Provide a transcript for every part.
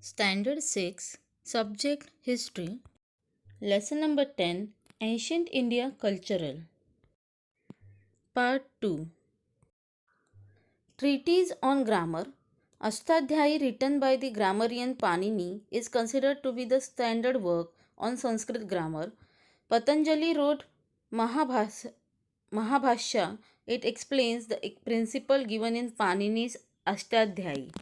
Standard 6, Subject History, Lesson number 10, Ancient India Cultural. Part 2, Treatise on Grammar. Ashtadhyayi, written by the grammarian Panini, is considered to be the standard work on Sanskrit grammar. Patanjali wrote Mahabhashya. It explains the principle given in Panini's Ashtadhyayi.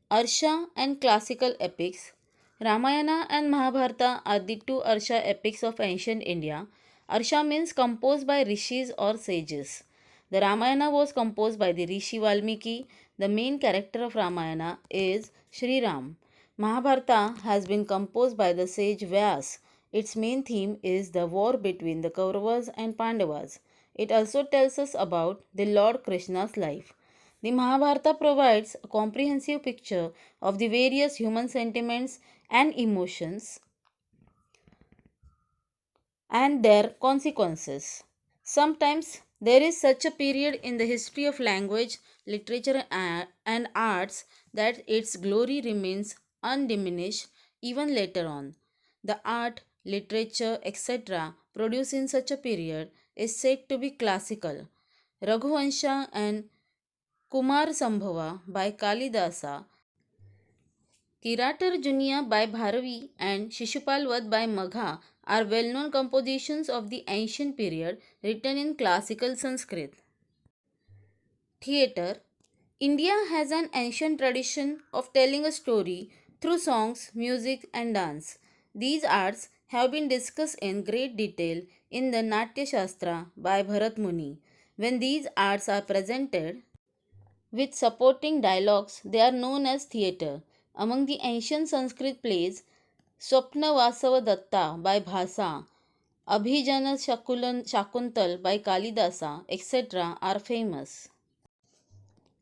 Arsha and classical epics. Ramayana and Mahabharata are the two Arsha epics of ancient India. Arsha means composed by rishis or sages. The Ramayana was composed by the Rishi Valmiki. The main character of Ramayana is Sri Ram. Mahabharata has been composed by the sage Vyas. Its main theme is the war between the Kauravas and Pandavas. It also tells us about the Lord Krishna's life. The Mahabharata provides a comprehensive picture of the various human sentiments and emotions and their consequences. Sometimes there is such a period in the history of language, literature, and arts that its glory remains undiminished even later on. The art, literature, etc., produced in such a period is said to be classical. Raghuvansha and Kumar Sambhava by Kalidasa, Kiratar Junia by Bharavi, and Shishupal Vad by Magha are well known compositions of the ancient period written in classical Sanskrit. Theatre. India has an ancient tradition of telling a story through songs, music, and dance. These arts have been discussed in great detail in the Natya Shastra by Bharat Muni. When these arts are presented, with supporting dialogues, they are known as theatre. Among the ancient Sanskrit plays, Swapna Vasava Datta by Bhasa, Abhijana Shakuntal by Kalidasa, etc. are famous.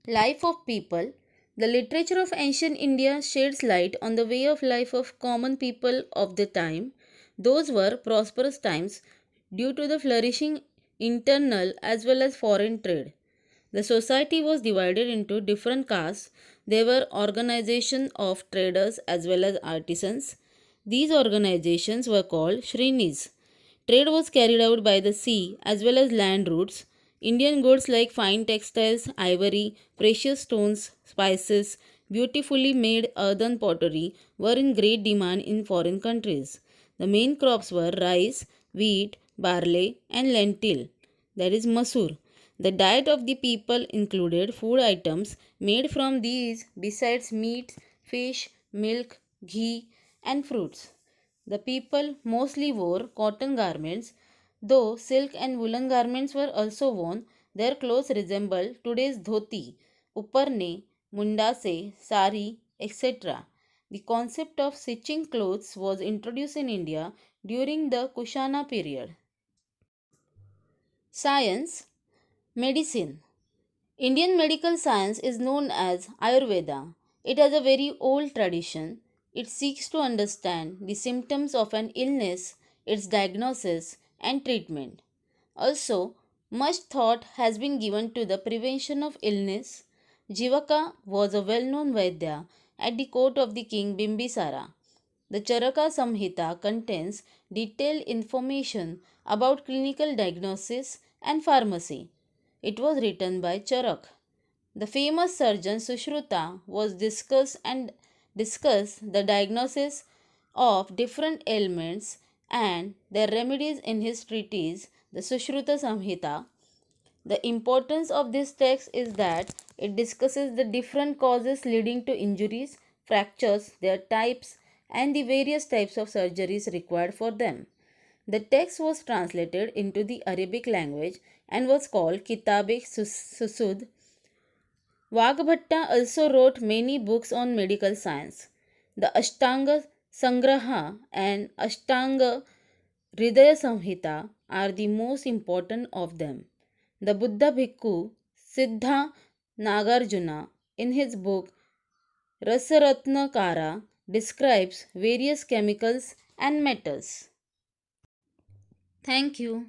Life of people. The literature of ancient India sheds light on the way of life of common people of the time. Those were prosperous times due to the flourishing internal as well as foreign trade. The society was divided into different castes. There were organizations of traders as well as artisans. These organizations were called Shrenis. Trade was carried out by the sea as well as land routes. Indian goods like fine textiles, ivory, precious stones, spices, beautifully made earthen pottery were in great demand in foreign countries. The main crops were rice, wheat, barley, and lentil, that is masoor. The diet of the people included food items made from these besides meat, fish, milk, ghee, and fruits. The people mostly wore cotton garments, though silk and woolen garments were also worn. Their clothes resembled today's dhoti, uparne, mundase, sari, etc. The concept of stitching clothes was introduced in India during the Kushana period. Science. Medicine. Indian medical science is known as Ayurveda. It has a very old tradition. It seeks to understand the symptoms of an illness, its diagnosis, and treatment. Also, much thought has been given to the prevention of illness. Jivaka was a well known Vaidya at the court of the king Bimbisara. The Charaka Samhita contains detailed information about clinical diagnosis and pharmacy. It was written by Charak. The famous surgeon Sushruta was discussed the diagnosis of different ailments and their remedies in his treatise, the Sushruta Samhita. The importance of this text is that it discusses the different causes leading to injuries, fractures, their types, and the various types of surgeries required for them. The text was translated into the Arabic language and was called Kitab-e-Susud. Vagbhatta also wrote many books on medical science. The Ashtanga Sangraha and Ashtanga Hridaya Samhita are the most important of them. The Buddha Bhikkhu Siddha Nagarjuna in his book Rasaratnakara describes various chemicals and metals. Thank you.